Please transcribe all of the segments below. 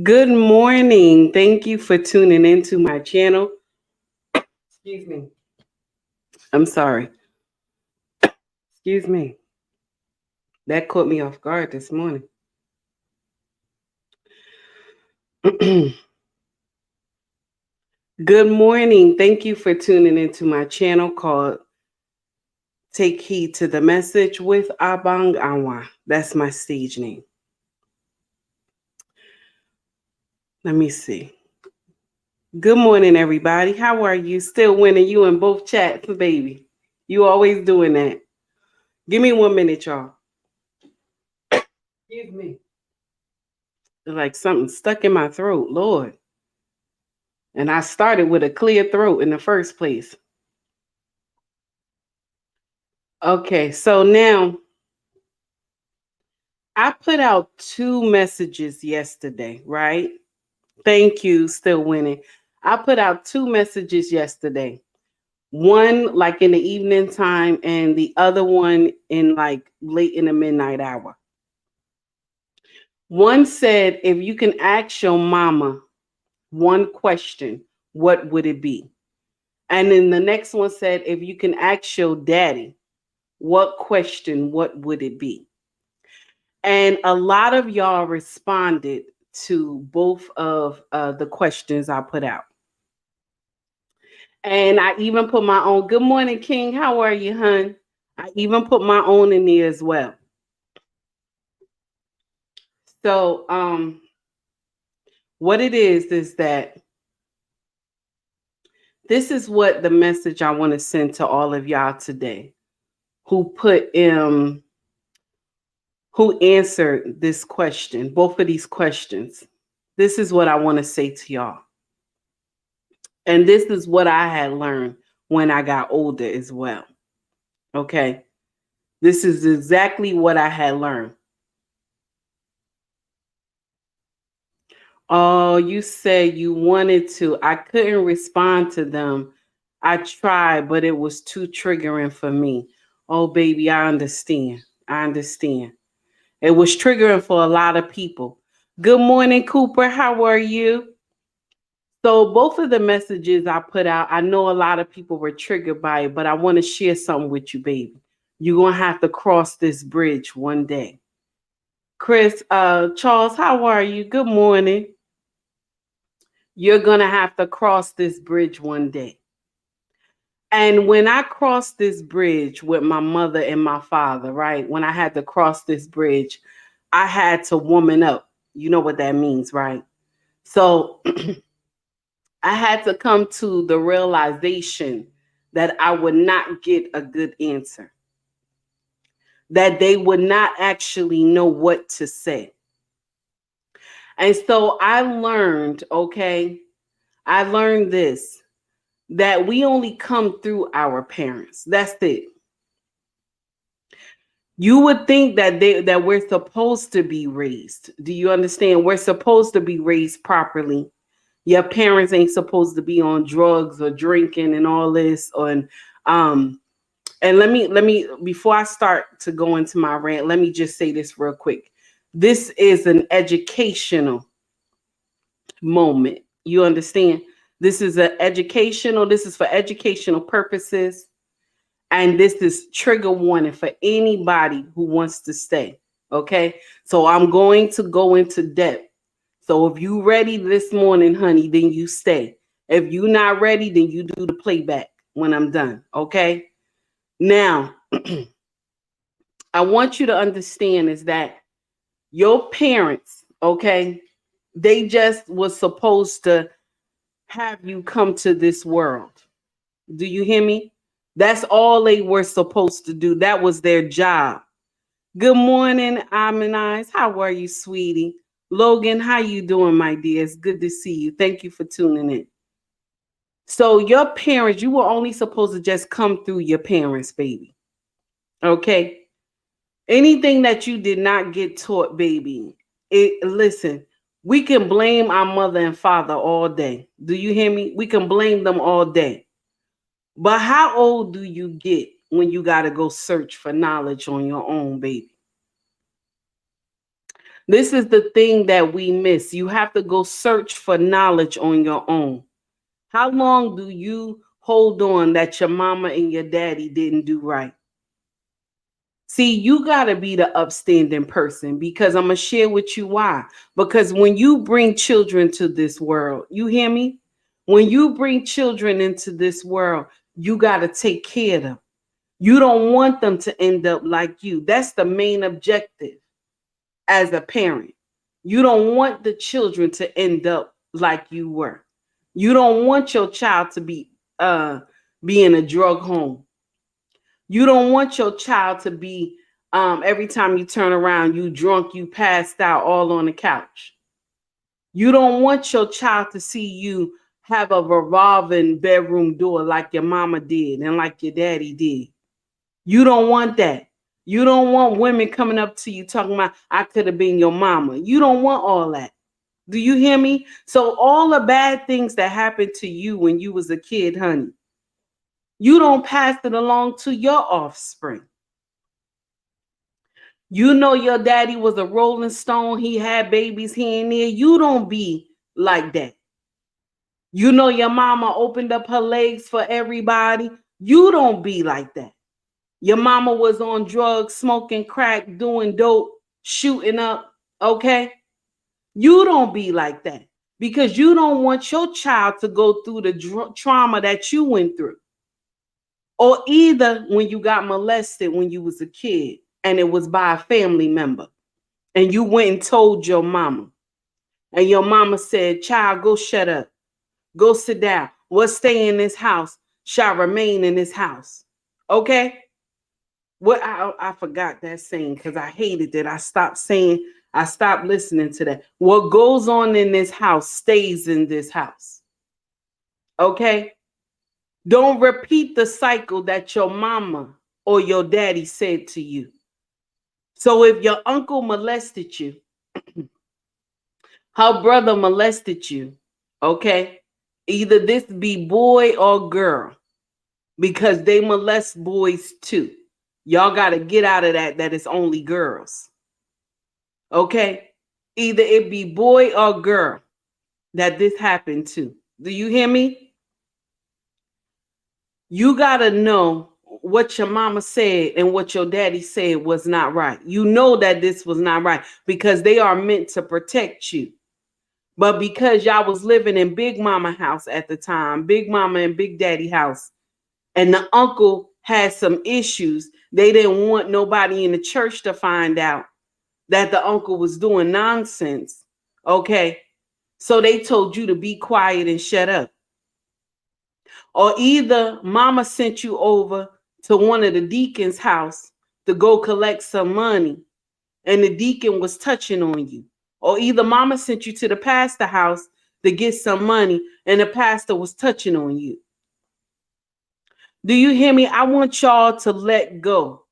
Good morning. Thank you for tuning into my channel. Excuse me. I'm sorry. Excuse me. That caught me off guard this morning. Good morning. Thank you for tuning into my channel called Take Heed to the Message with Abang Awa. That's my stage name. Let me see. Good morning, everybody. How are you? Still winning you in both chats, baby. You always doing that. Give me 1 minute, y'all. Excuse me. Like something stuck in my throat, Lord. And I started with a clear throat in the first place. Okay, so now I put out 2 messages yesterday, right? Thank you, still winning. I put out 2 messages yesterday. One like in the evening time and the other one in like late in the midnight hour. One said, if you can ask your mama one question, what would it be? And then the next one said, if you can ask your daddy, what question, what would it be? And a lot of y'all responded to both of the questions I put out. And I even put my own, good morning, King. How are you, hun? I even put my own in there as well. So what it is that this is what the message I want to send to all of y'all today who who answered this question, both of these questions. This is what I want to say to y'all. And this is what I had learned when I got older as well. Okay. This is exactly what I had learned. Oh, you said you wanted to. I couldn't respond to them. I tried, but it was too triggering for me. Oh, baby, I understand. I understand. It was triggering for a lot of people. Good morning, Cooper. How are you? So both of the messages I put out, I know a lot of people were triggered by it, but I want to share something with you, baby. You're going to have to cross this bridge one day. Chris, Charles, how are you? Good morning. You're going to have to cross this bridge one day. And when I crossed this bridge with my mother and my father, right? When I had to cross this bridge, I had to woman up. You know what that means, right? So I had to come to the realization that I would not get a good answer, that they would not actually know what to say. And so I learned, okay, I learned this, that we only come through our parents. That's it. You would think that we're supposed to be raised. Do you understand? We're supposed to be raised properly. Your parents ain't supposed to be on drugs or drinking and all this. And let me before I start to go into my rant, let me just say this real quick. This is an educational moment. You understand? This is this is for educational purposes. And this is trigger warning for anybody who wants to stay. Okay. So I'm going to go into depth. So if you ready this morning, honey, then you stay. If you're not ready, then you do the playback when I'm done. Okay. Now, I want you to understand is that your parents, okay, they just was supposed to have you come to this world. Do you hear me? That's all they were supposed to do. That was their job. Good morning, Amanize. How are you, sweetie? Logan, how you doing, my dear? It's good to see you. Thank you for tuning in. So your parents, you were only supposed to just come through your parents, baby. Okay? Anything that you did not get taught, baby. Listen, we can blame our mother and father all day. Do you hear me? We can blame them all day. But how old do you get when you got to go search for knowledge on your own, baby? This is the thing that we miss. You have to go search for knowledge on your own. How long do you hold on that your mama and your daddy didn't do right? See, you got to be the upstanding person, because I'm going to share with you why. Because when you bring children to this world, you hear me? When you bring children into this world, you got to take care of them. You don't want them to end up like you. That's the main objective as a parent. You don't want the children to end up like you were. You don't want your child to be in a drug home. You don't want your child to be every time you turn around, you drunk, you passed out all on the couch. You don't want your child to see you have a revolving bedroom door like your mama did and like your daddy did. You don't want that. You don't want women coming up to you talking about, I could have been your mama. You don't want all that. Do you hear me? So all the bad things that happened to you when you was a kid, honey, you don't pass it along to your offspring. You know your daddy was a Rolling Stone. He had babies here and there. You don't be like that. You know your mama opened up her legs for everybody. You don't be like that. Your mama was on drugs, smoking crack, doing dope, shooting up. Okay? You don't be like that, because you don't want your child to go through the trauma that you went through. Or either when you got molested when you was a kid and it was by a family member and you went and told your mama and your mama said, child, go shut up. Go sit down. What stay in this house shall remain in this house. Okay? What I forgot that saying because I hated it. I stopped listening to that. What goes on in this house stays in this house. Okay? Don't repeat the cycle that your mama or your daddy said to you. So if your uncle molested you, her brother molested you, okay? Either this be boy or girl, because they molest boys too. Y'all got to get out of that it's only girls. Okay? Either it be boy or girl that this happened to. Do you hear me? You got to know what your mama said and what your daddy said was not right. You know that this was not right because they are meant to protect you. But because y'all was living in Big Mama house at the time, Big Mama and Big Daddy house, and the uncle had some issues, they didn't want nobody in the church to find out that the uncle was doing nonsense. Okay? So they told you to be quiet and shut up. Or either mama sent you over to one of the deacon's house to go collect some money and the deacon was touching on you. Or either mama sent you to the pastor house to get some money and the pastor was touching on you. Do you hear me? I want y'all to let go.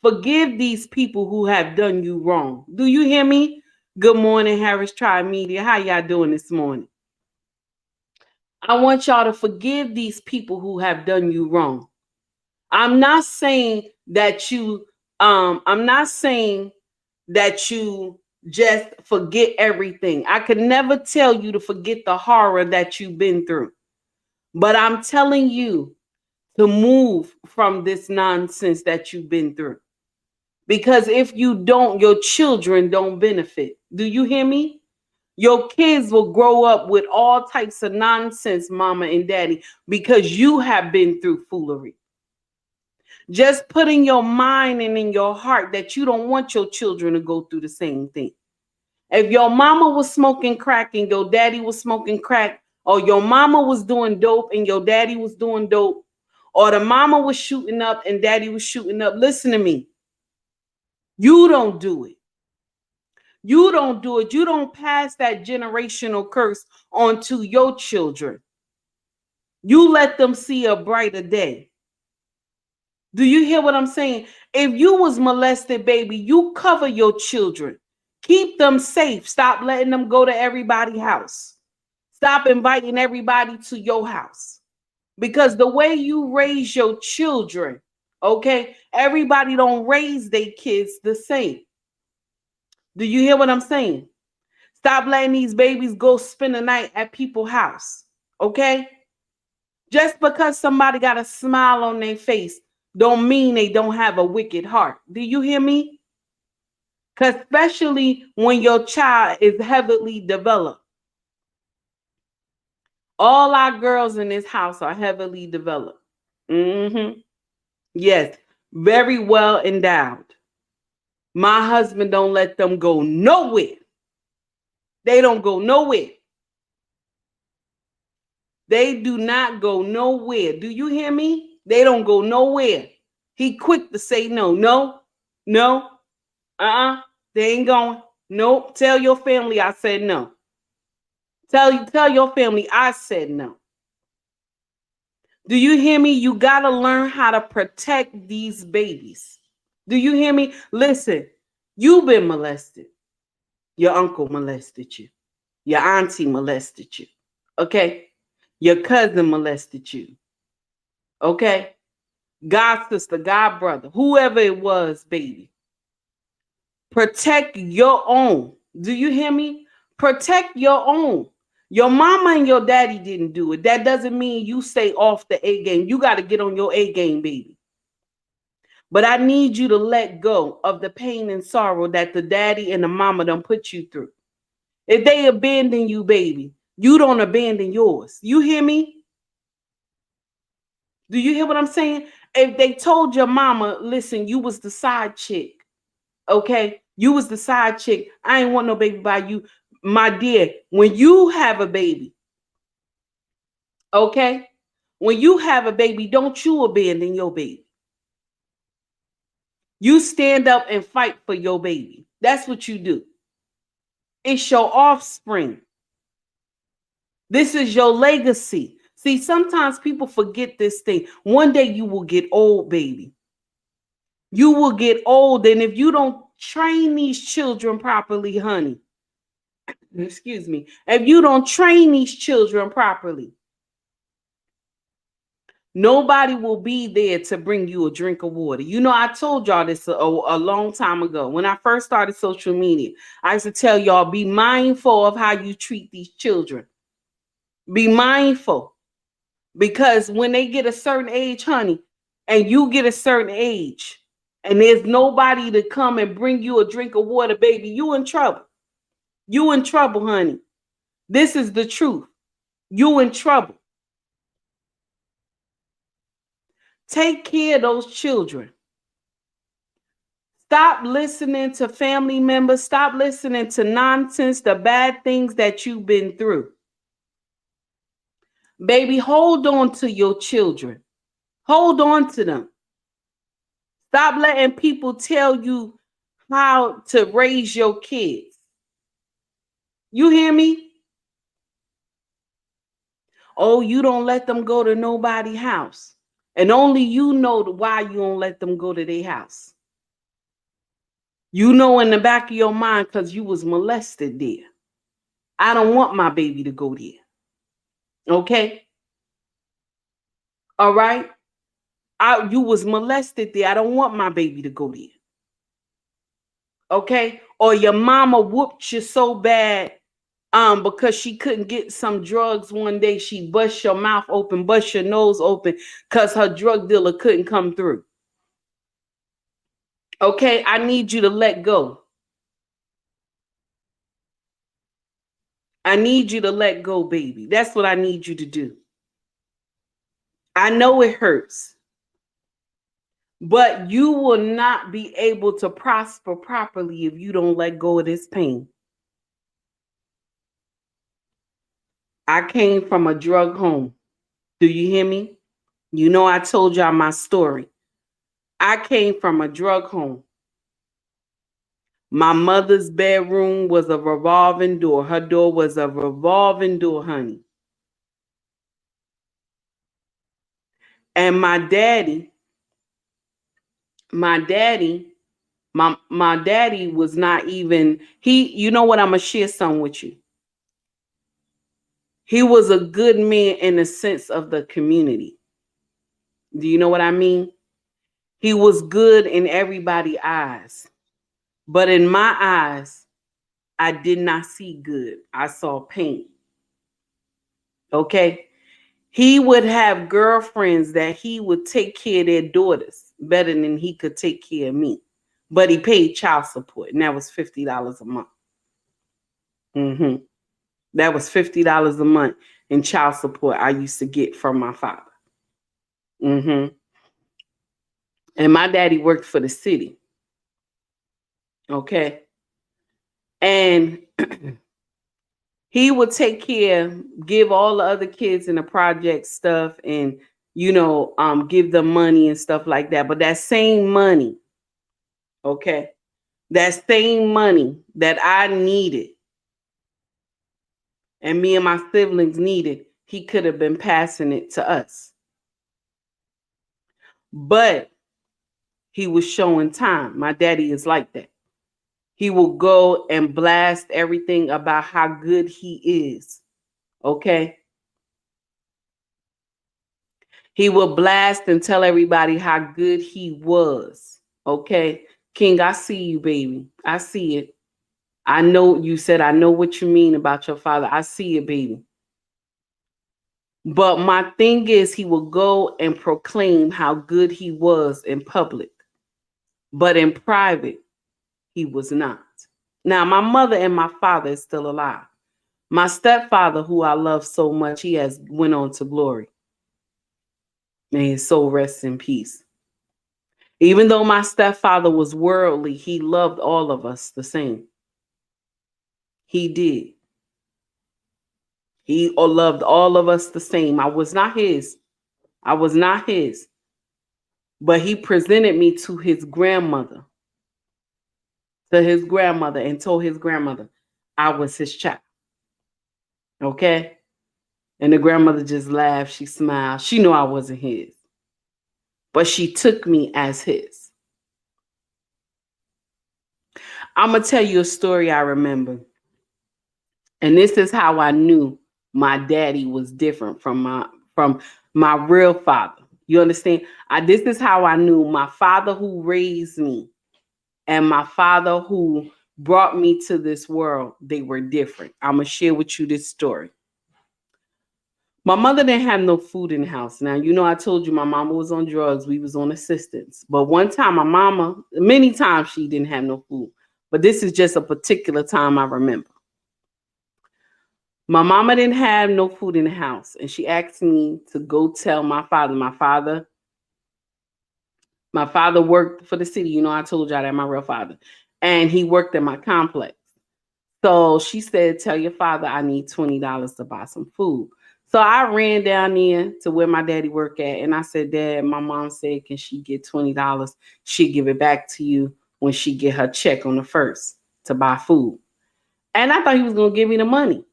Forgive these people who have done you wrong. Do you hear me? Good morning, Harris Tribe Media. How y'all doing this morning? I want y'all to forgive these people who have done you wrong. I'm not saying that you just forget everything. I could never tell you to forget the horror that you've been through. But I'm telling you to move from this nonsense that you've been through. Because if you don't, your children don't benefit. Do you hear me? Your kids will grow up with all types of nonsense, mama and daddy, because you have been through foolery. Just put in your mind and in your heart that you don't want your children to go through the same thing. If your mama was smoking crack and your daddy was smoking crack, or your mama was doing dope and your daddy was doing dope, or the mama was shooting up and daddy was shooting up, listen to me. You don't do it. You don't do it. You don't pass that generational curse onto your children. You let them see a brighter day. Do you hear what I'm saying? If you was molested, baby, you cover your children. Keep them safe. Stop letting them go to everybody's house. Stop inviting everybody to your house. Because the way you raise your children, okay, everybody don't raise their kids the same. Do you hear what I'm saying? Stop letting these babies go spend the night at people's house. Okay? Just because somebody got a smile on their face don't mean they don't have a wicked heart. Do you hear me? Because especially when your child is heavily developed. All our girls in this house are heavily developed. Yes, very well endowed. My husband don't let them go nowhere. They don't go nowhere. They do not go nowhere. Do you hear me? They don't go nowhere. He quick to say no. No, no, they ain't going. Nope. Tell your family I said no. Tell your family I said no. Do you hear me? You got to learn how to protect these babies. Do you hear me? Listen, you've been molested. Your uncle molested you. Your auntie molested you. Okay? Your cousin molested you. Okay? God sister, God brother, whoever it was, baby. Protect your own. Do you hear me? Protect your own. Your mama and your daddy didn't do it. That doesn't mean you stay off the A game. You got to get on your A game, baby. But I need you to let go of the pain and sorrow that the daddy and the mama done put you through. If they abandon you, baby, you don't abandon yours. You hear me? Do you hear what I'm saying? If they told your mama, listen, you was the side chick, okay? You was the side chick. I ain't want no baby by you. My dear, when you have a baby, okay? When you have a baby, don't you abandon your baby. You stand up and fight for your baby. That's what you do. It's your offspring. This is your legacy. See, sometimes people forget this thing. One day you will get old, baby. You will get old, and if you don't train these children properly, honey, excuse me, if you don't train these children properly, nobody will be there to bring you a drink of water. You know, I told y'all this a long time ago. When I first started social media, I used to tell y'all, be mindful of how you treat these children. Be mindful. Because when they get a certain age, honey, and you get a certain age, and there's nobody to come and bring you a drink of water, baby, you in trouble. You in trouble, honey. This is the truth. You in trouble. Take care of those children. Stop listening to family members. Stop listening to nonsense, the bad things that you've been through. Baby, hold on to your children. Hold on to them. Stop letting people tell you how to raise your kids. You hear me? Oh, you don't let them go to nobody's house. And only you know why you don't let them go to their house. You know in the back of your mind because you was molested there. I don't want my baby to go there. Okay? All right? You was molested there. I don't want my baby to go there. Okay? Or your mama whooped you so bad because she couldn't get some drugs one day. She bust your mouth open, bust your nose open because her drug dealer couldn't come through. Okay? I need you to let go. I need you to let go, baby. That's what I need you to do. I know it hurts, but you will not be able to prosper properly if you don't let go of this pain. I came from a drug home. Do you hear me? You know, I told y'all my story. I came from a drug home. My mother's bedroom was a revolving door. Her door was a revolving door, honey. And my daddy was not even, you know what, I'm going to share some with you. He was a good man in the sense of the community. Do you know what I mean? He was good in everybody's eyes. But in my eyes, I did not see good. I saw pain. Okay. He would have girlfriends that he would take care of their daughters better than he could take care of me. But he paid child support, and that was $50 a month. That was $50 a month in child support I used to get from my father. And my daddy worked for the city. Okay. And he would take care, give all the other kids in the project stuff and, give them money and stuff like that. But that same money, okay, that same money that I needed and me and my siblings needed, he could have been passing it to us. But he was showing time. My daddy is like that. He will go and blast everything about how good he is. Okay. He will blast and tell everybody how good he was. Okay. King, I see you, baby. I see it. I know you said, I know what you mean about your father. I see it, baby. But my thing is, he will go and proclaim how good he was in public. But in private, he was not. Now, my mother and my father is still alive. My stepfather, who I love so much, he has went on to glory. May his soul rest in peace. Even though my stepfather was worldly, he loved all of us the same. He did. He loved all of us the same. I was not his. I was not his. But he presented me to his grandmother. And told his grandmother I was his child. Okay? And the grandmother just laughed. She smiled. She knew I wasn't his. But she took me as his. I'm going to tell you a story I remember. And this is how I knew my daddy was different from my real father. You understand? This is how I knew my father who raised me and my father who brought me to this world, they were different. I'm going to share with you this story. My mother didn't have no food in the house. Now, I told you my mama was on drugs. We was on assistance. But one time my mama, many times she didn't have no food. But this is just a particular time I remember. My mama didn't have no food in the house. And she asked me to go tell my father. My father worked for the city. I told y'all that, my real father. And he worked in my complex. So she said, tell your father I need $20 to buy some food. So I ran down there to where my daddy worked at. And I said, Dad, my mom said, can she get $20? She'll give it back to you when she get her check on the 1st to buy food. And I thought he was going to give me the money,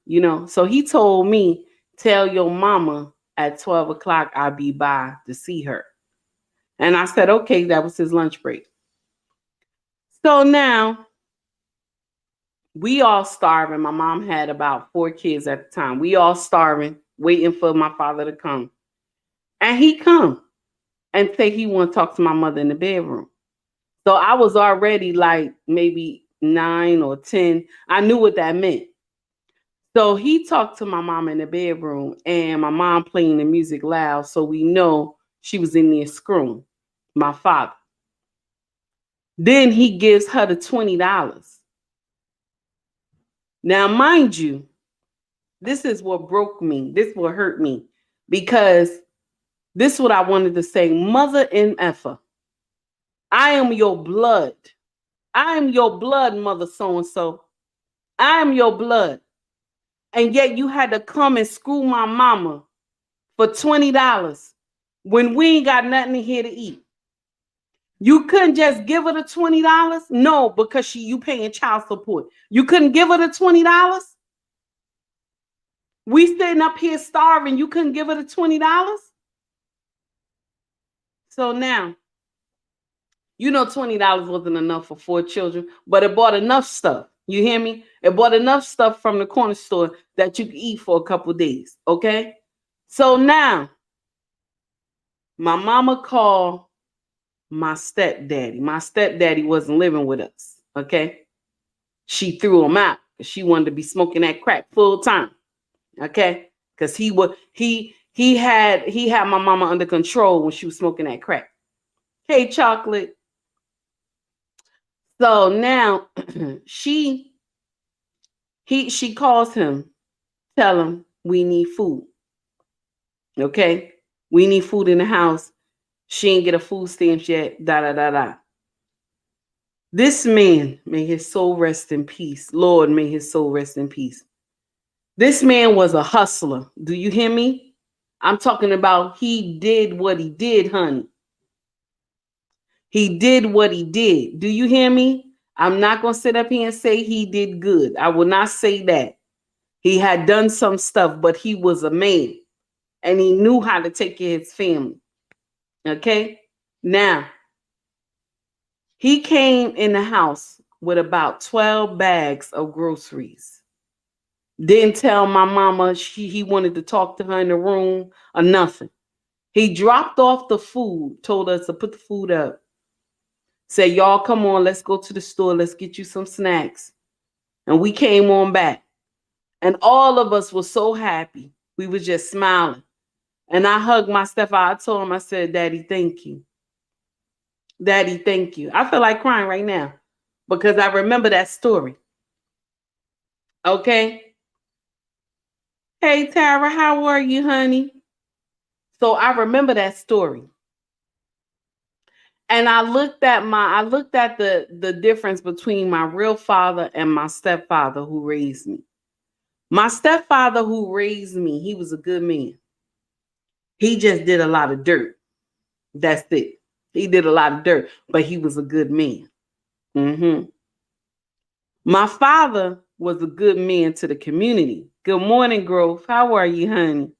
So he told me, tell your mama at 12 o'clock I'll be by to see her. And I said, okay, that was his lunch break. So now we all starving. My mom had about 4 kids at the time. We all starving, waiting for my father to come. And he come and say he want to talk to my mother in the bedroom. So I was already like maybe 9 or 10. I knew what that meant. So he talked to my mom in the bedroom and my mom playing the music loud. So we know she was in there screwing my father. Then he gives her the $20. Now, mind you, this is what broke me. This is what hurt me because this is what I wanted to say. Mother in effer, I am your blood. I am your blood, mother so-and-so. I am your blood. And yet you had to come and screw my mama for $20 when we ain't got nothing here to eat. You couldn't just give her the $20? No, because you paying child support. You couldn't give her the $20? We sitting up here starving. You couldn't give her the $20? So now, $20 wasn't enough for 4 children, but it bought enough stuff. You hear me? It bought enough stuff from the corner store that you could eat for a couple of days. Okay? So now, my mama called my stepdaddy. My stepdaddy wasn't living with us. Okay? She threw him out. because she wanted to be smoking that crack full time. Okay, because he had my mama under control when she was smoking that crack. Hey, chocolate. So now she calls him, tell him we need food. Okay, we need food in the house. She ain't get a food stamps yet. Da da da da. This man, may his soul rest in peace. Lord, may his soul rest in peace. This man was a hustler. Do you hear me? I'm talking about he did what he did, honey. He did what he did. Do you hear me? I'm not going to sit up here and say he did good. I will not say that. He had done some stuff, but he was a man and he knew how to take care of his family. Okay? Now, he came in the house with about 12 bags of groceries. Didn't tell my mama he wanted to talk to her in the room or nothing. He dropped off the food, told us to put the food up. Said, y'all, come on, let's go to the store. Let's get you some snacks. And we came on back. And all of us were so happy. We were just smiling. And I hugged my stepfather. I told him, I said, Daddy, thank you. Daddy, thank you. I feel like crying right now because I remember that story. Okay. Hey, Tara, how are you, honey? So I remember that story. And I looked at the difference between my real father and my stepfather who raised me. My stepfather who raised me, he was a good man. He just did a lot of dirt. That's it. He did a lot of dirt, but he was a good man. Mm-hmm. My father was a good man to the community. Good morning, Grove. How are you, honey?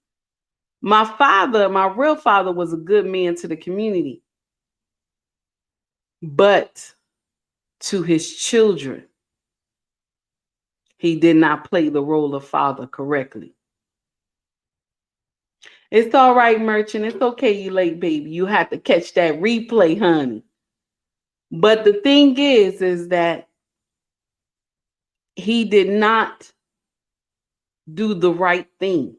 My father, my real father, was a good man to the community. But to his children, he did not play the role of father correctly. It's all right, Merchant. It's okay you late, baby. You have to catch that replay, honey. But the thing is that he did not do the right thing.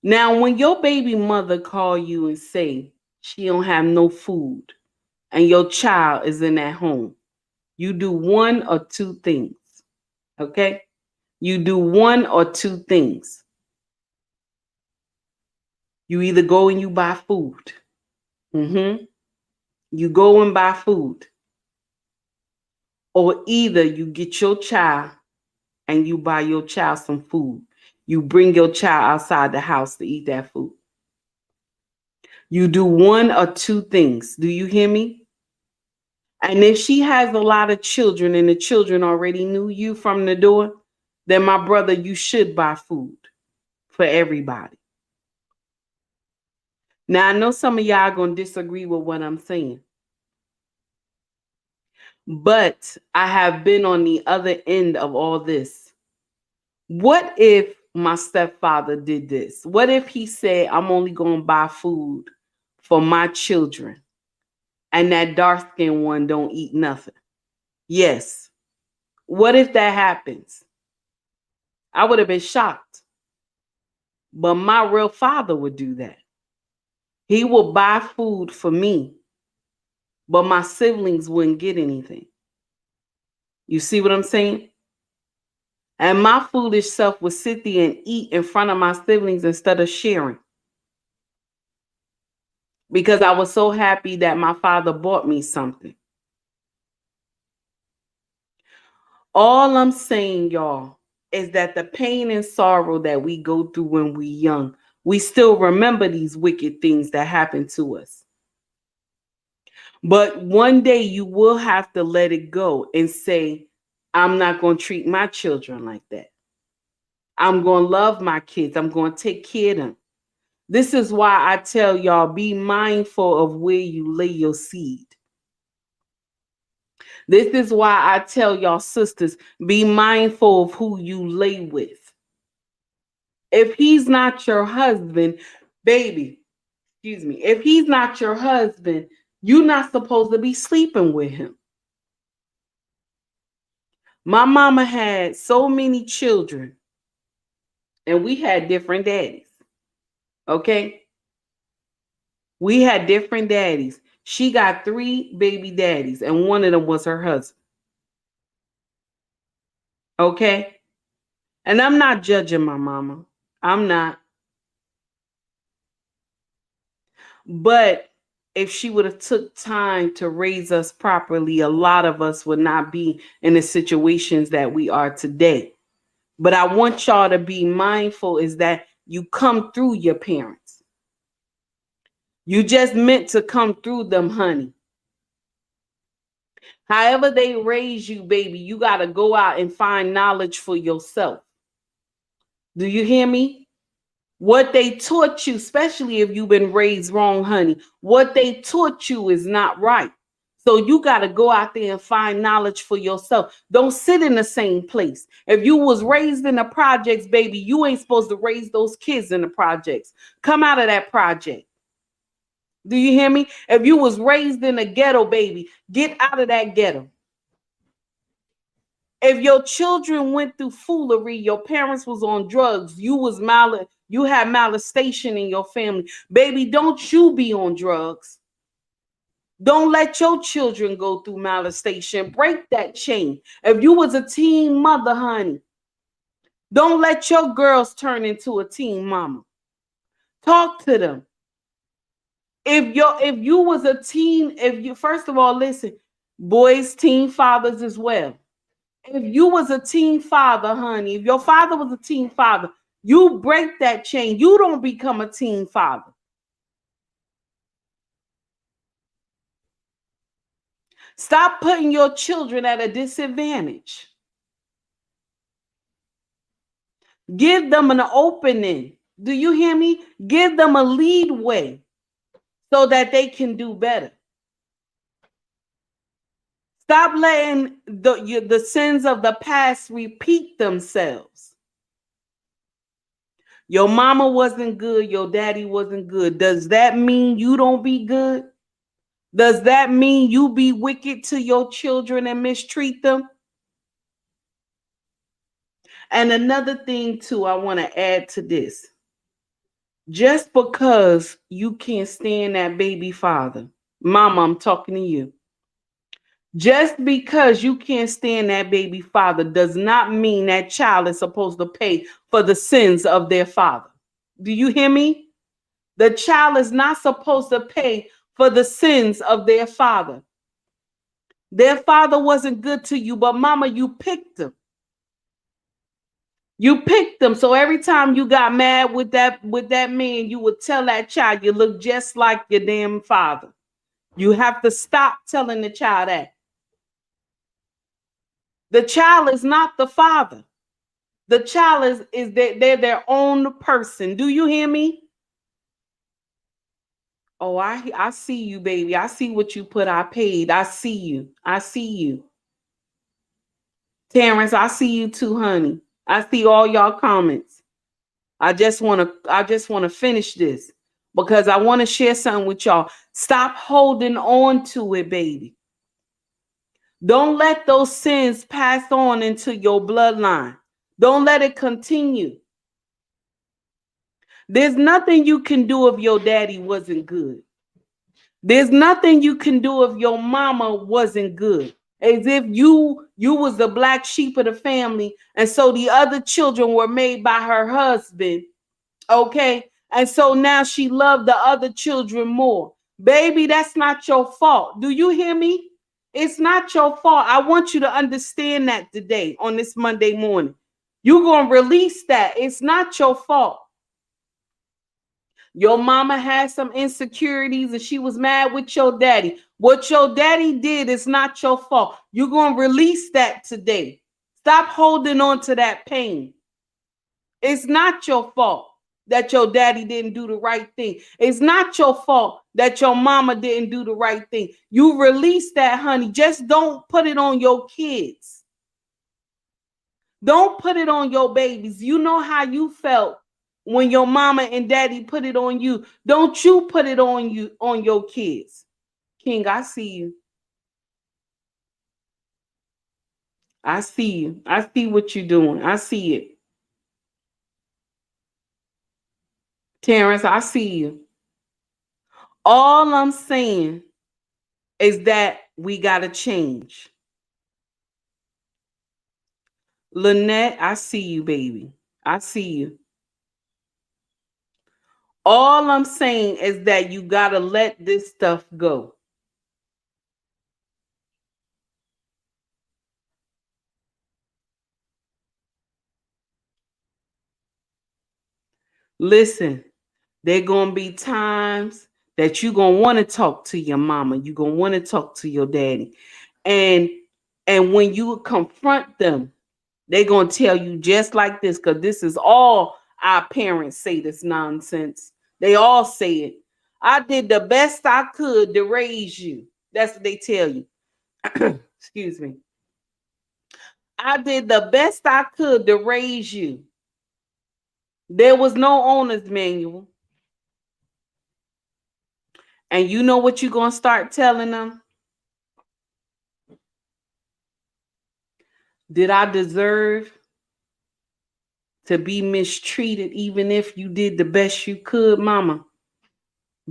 Now, when your baby mother call you and say she don't have no food and your child is in that home, you do one or two things. Okay? You do one or two things. You either go and you buy food. Mm-hmm. You go and buy food. Or either you get your child and you buy your child some food. You bring your child outside the house to eat that food. You do one or two things. Do you hear me? And if she has a lot of children and the children already knew you from the door, then my brother, you should buy food for everybody. Now, I know some of y'all going to disagree with what I'm saying. But I have been on the other end of all this. What if my stepfather did this? What if he said, I'm only going to buy food for my children and that dark-skinned one don't eat nothing? Yes. What if that happens? I would have been shocked. But my real father would do that. He would buy food for me, but my siblings wouldn't get anything. You see what I'm saying? And my foolish self would sit there and eat in front of my siblings instead of sharing. Because I was so happy that my father bought me something. All I'm saying, y'all, is that the pain and sorrow that we go through when we're young, we still remember these wicked things that happen to us. But one day you will have to let it go and say, I'm not going to treat my children like that. I'm going to love my kids. I'm going to take care of them. This is why I tell y'all, be mindful of where you lay your seed. This is why I tell y'all, sisters, be mindful of who you lay with. If he's not your husband, baby, excuse me, if he's not your husband, you're not supposed to be sleeping with him. My mama had so many children, and we had different daddies. Okay? We had different daddies. She got 3 baby daddies, and one of them was her husband. Okay? And I'm not judging my mama. I'm not. But if she would have took time to raise us properly, a lot of us would not be in the situations that we are today. But I want y'all to be mindful is that you come through your parents. You just meant to come through them, honey. However they raise you, baby, you got to go out and find knowledge for yourself. Do you hear me? What they taught you, especially if you've been raised wrong, honey, what they taught you is not right. So you got to go out there and find knowledge for yourself. Don't sit in the same place. If you was raised in the projects, baby, you ain't supposed to raise those kids in the projects. Come out of that project. Do you hear me? If you was raised in a ghetto, baby, get out of that ghetto. If your children went through foolery, your parents was on drugs, you had molestation in your family, baby, don't you be on drugs. Don't let your children go through molestation. Break that chain. If you was a teen mother, honey, don't let your girls turn into a teen mama. Talk to them. If you was a teen, if you first of all, listen, boys, teen fathers as well. If you was a teen father, honey, if your father was a teen father, you break that chain. You don't become a teen father. Stop putting your children at a disadvantage. Give them an opening. Do you hear me? Give them a lead way so that they can do better. Stop letting the sins of the past repeat themselves. Your mama wasn't good, your daddy wasn't good. Does that mean you don't be good? Does that mean you be wicked to your children and mistreat them? And another thing too, I want to add to this. Just because you can't stand that baby father, mama, I'm talking to you. Just because you can't stand that baby father does not mean that child is supposed to pay for the sins of their father. Do you hear me? The child is not supposed to pay for the sins of their father. Their father wasn't good to you, but mama, you picked him. You picked them. So every time you got mad with that man, you would tell that child you look just like your damn father. You have to stop telling the child that. The child is not the father. The child is they're their own person. Do you hear me? Oh, I see you, baby. I see what you put. I paid. I see you. I see you. Terrence, I see you too, honey. I see all y'all comments. I just want to finish this because I want to share something with y'all. Stop holding on to it, baby. Don't let those sins pass on into your bloodline. Don't let it continue. There's nothing you can do if your daddy wasn't good. There's nothing you can do if your mama wasn't good. As if you was the black sheep of the family, and so the other children were made by her husband. Okay? And so now she loved the other children more. Baby, that's not your fault. Do you hear me? It's not your fault. I want you to understand that today on this Monday morning. You're going to release that. It's not your fault. Your mama had some insecurities and she was mad with your daddy. What your daddy did is not your fault. You're going to release that today. Stop holding on to that pain. It's not your fault that your daddy didn't do the right thing. It's not your fault that your mama didn't do the right thing. You release that, honey. Just don't put it on your kids. Don't put it on your babies. You know how you felt when your mama and daddy put it on you. Don't you put it on your kids. King, I see you. I see you. I see what you're doing. I see it. Terrence, I see you. All I'm saying is that we got to change. Lynette, I see you, baby. I see you. All I'm saying is that you got to let this stuff go. Listen, there going to be times that you're going to want to talk to your mama. You're going to want to talk to your daddy. And when you confront them, they're going to tell you just like this, because this is all our parents say this nonsense. They all say it. I did the best I could to raise you. That's what they tell you. Excuse me. I did the best I could to raise you. There was no owner's manual. And you know what you're going to start telling them? Did I deserve to be mistreated even if you did the best you could, mama?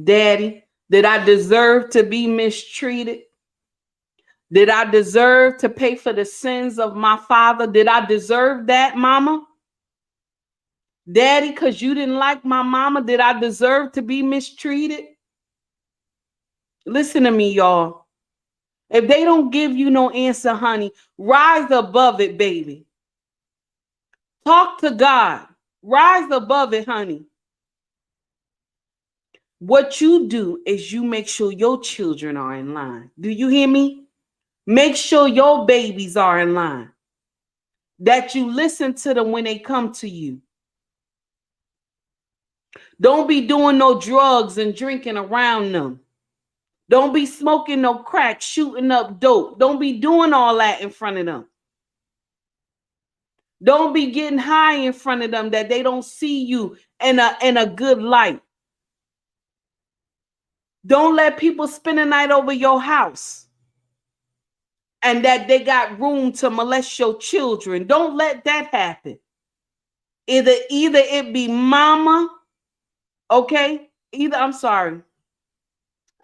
Daddy, did I deserve to be mistreated? Did I deserve to pay for the sins of my father? Did I deserve that, mama? Daddy, because you didn't like my mama, did I deserve to be mistreated? Listen to me, y'all. If they don't give you no answer, honey, rise above it, baby. Talk to God. Rise above it, honey. What you do is you make sure your children are in line. Do you hear me? Make sure your babies are in line. That you listen to them when they come to you. Don't be doing no drugs and drinking around them. Don't be smoking no crack, shooting up dope. Don't be doing all that in front of them. Don't be getting high in front of them that they don't see you in a good light. Don't let people spend the night over your house and that they got room to molest your children. Don't let that happen. Either it be mama, okay? I'm sorry.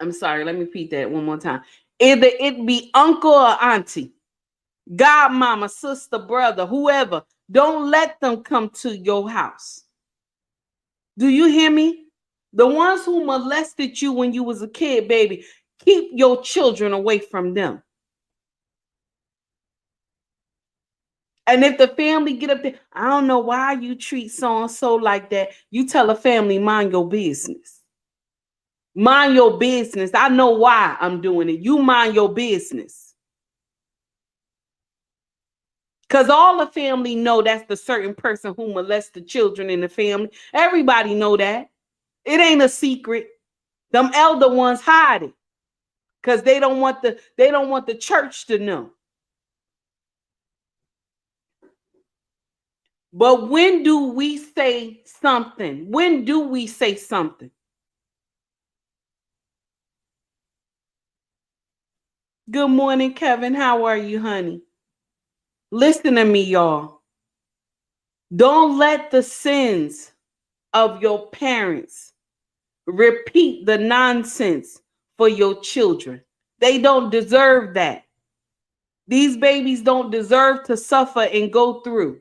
Let me repeat that one more time. Either it be uncle or auntie, godmama, sister, brother, whoever. Don't let them come to your house. Do you hear me? The ones who molested you when you was a kid, baby, keep your children away from them. And if the family get up there, I don't know why you treat so-and-so like that. You tell a family, mind your business. Mind your business. I know why I'm doing it. You mind your business. Because all the family know that's the certain person who molests the children in the family. Everybody know that. It ain't a secret. Them elder ones hide it. Because they don't want the church to know. But when do we say something? When do we say something? Good morning, Kevin. How are you, honey? Listen to me, y'all. Don't let the sins of your parents repeat the nonsense for your children. They don't deserve that. These babies don't deserve to suffer and go through.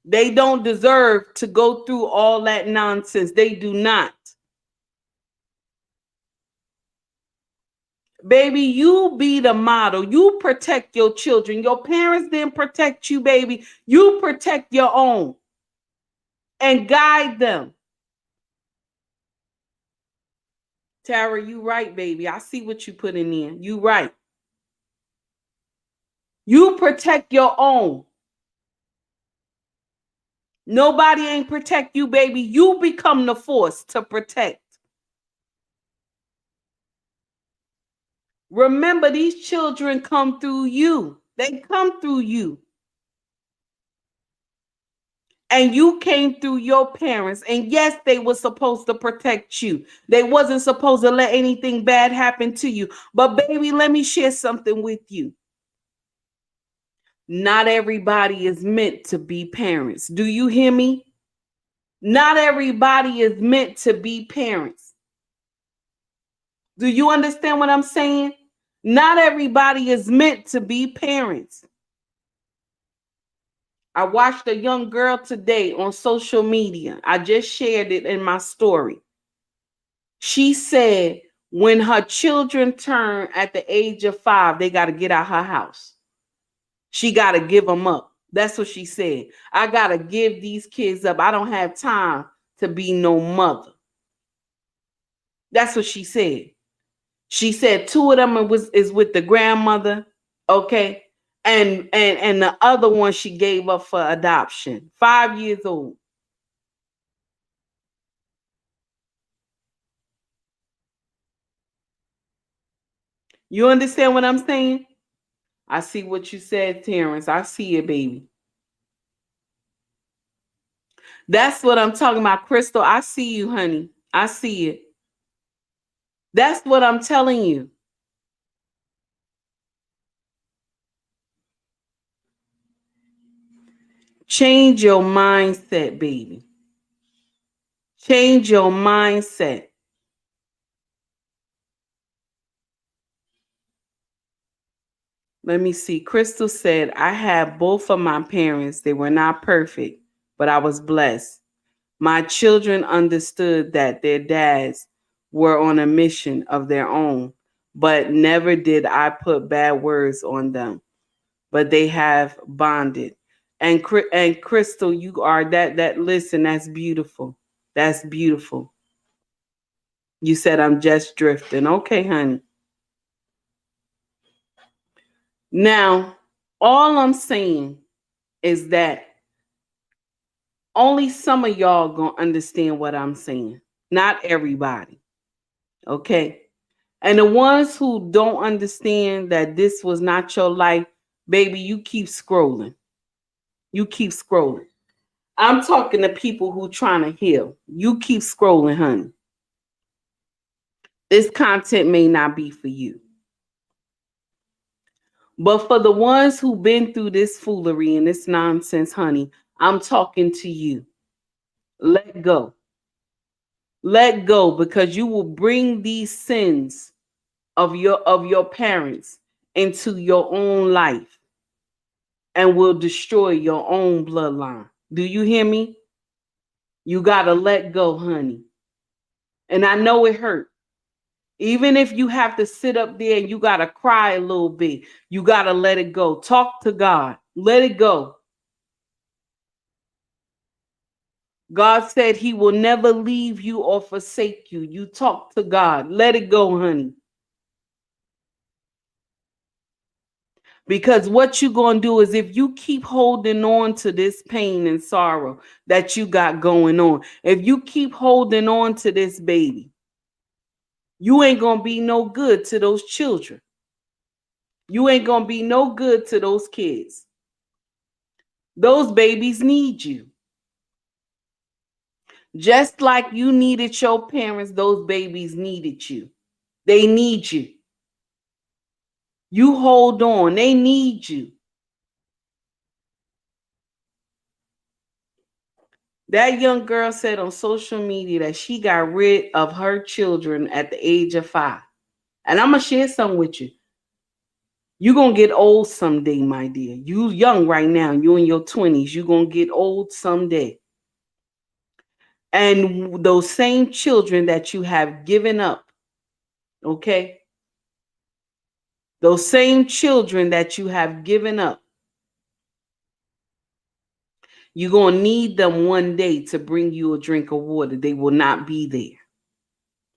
They don't deserve to go through all that nonsense. They do not. Baby, you be the model. You protect your children. Your parents didn't protect you, baby. You protect your own and guide them. Tara, you right, baby. I see what you put in there. You right. You protect your own. Nobody ain't protect you, baby. You become the force to protect. Remember, these children come through you. They come through you. And you came through your parents. And yes, they were supposed to protect you. They wasn't supposed to let anything bad happen to you. But baby, let me share something with you. Not everybody is meant to be parents. Do you hear me? Not everybody is meant to be parents. Do you understand what I'm saying? Not everybody is meant to be parents. I watched a young girl today on social media. I just shared it in my story. She said when her children turn at the age of 5, they got to get out her house. She got to give them up. That's what she said. I got to give these kids up. I don't have time to be no mother. That's what she said. She said 2 of them is with the grandmother, okay? And the other one she gave up for adoption. 5 years old. You understand what I'm saying? I see what you said, Terrence. I see it, baby. That's what I'm talking about, Crystal. I see you, honey. I see it. That's what I'm telling you. Change your mindset, baby. Change your mindset. Let me see. Crystal said, I had both of my parents. They were not perfect, but I was blessed. My children understood that their dads were on a mission of their own, but never did I put bad words on them. But they have bonded. And Crystal, you are that listen, that's beautiful. That's beautiful. You said I'm just drifting. Okay, honey. Now, all I'm saying is that only some of y'all gonna understand what I'm saying. Not everybody. Okay. And the ones who don't understand that this was not your life, baby, you keep scrolling. You keep scrolling. I'm talking to people who trying to heal. You keep scrolling, honey. This content may not be for you. But for the ones who've been through this foolery and this nonsense, honey, I'm talking to you. Let go. Let go, because you will bring these sins of your parents into your own life and will destroy your own bloodline. Do you hear me? You got to let go, honey. And I know it hurt. Even if you have to sit up there and you got to cry a little bit, you got to let it go. Talk to God. Let it go. God said he will never leave you or forsake you. You talk to God. Let it go, honey. Because what you're going to do is, if you keep holding on to this pain and sorrow that you got going on, if you keep holding on to this baby, you ain't going to be no good to those children. You ain't going to be no good to those kids. Those babies need you. Just like you needed your parents, those babies needed you. They need you. You hold on. They need you. That young girl said on social media that she got rid of her children at the age of 5. And I'm going to share something with you. You're going to get old someday, my dear. You young right now. You in your 20s. You're going to get old someday. And those same children that you have given up, okay? Those same children that you have given up, you're going to need them one day to bring you a drink of water. They will not be there.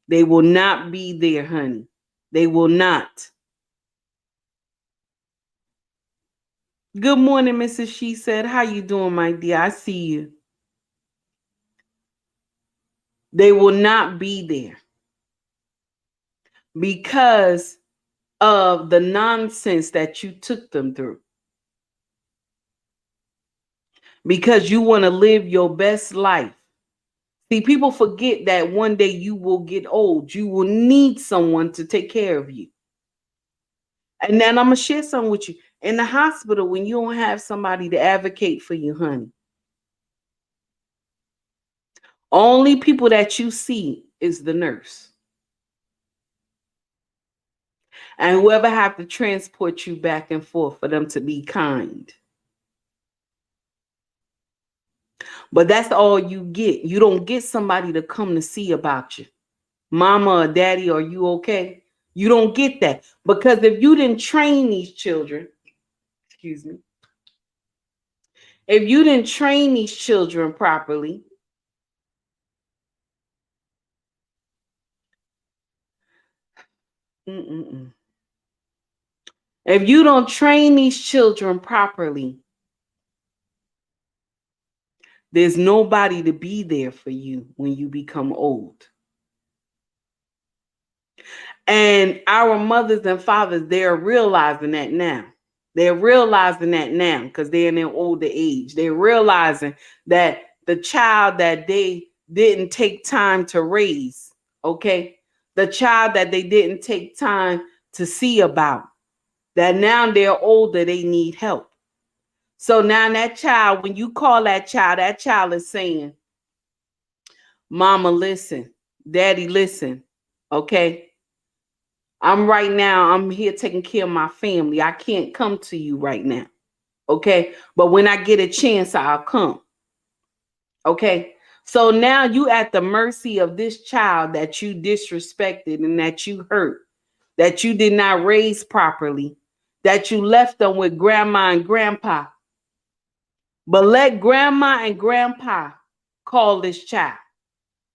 They will not be there, honey. They will not. Good morning, Mrs. She said. How you doing, my dear? I see you. They will not be there because of the nonsense that you took them through. because you want to live your best life. See, people forget that one day you will get old. You will need someone to take care of you. And then I'm going to share something with you. In the hospital, when you don't have somebody to advocate for you, honey, only people that you see is the nurse. And whoever have to transport you back and forth for them to be kind. But that's all you get. You don't get somebody to come to see about you. Mama or daddy, are you okay? You don't get that. Because if you didn't train these children, excuse me, if you didn't train these children properly, if you don't train these children properly, there's nobody to be there for you when you become old. And our mothers and fathers, they're realizing that now. They're realizing that now because they're in their older age. They're realizing that the child that they didn't take time to raise, okay, the child that they didn't take time to see about, that now they're older, they need help. So now that child, when you call that child is saying, Mama, listen, Daddy, listen, okay? I'm here taking care of my family. I can't come to you right now. Okay. But when I get a chance, I'll come. Okay. So now you at the mercy of this child that you disrespected and that you hurt, that you did not raise properly, that you left them with grandma and grandpa. But let grandma and grandpa call this child.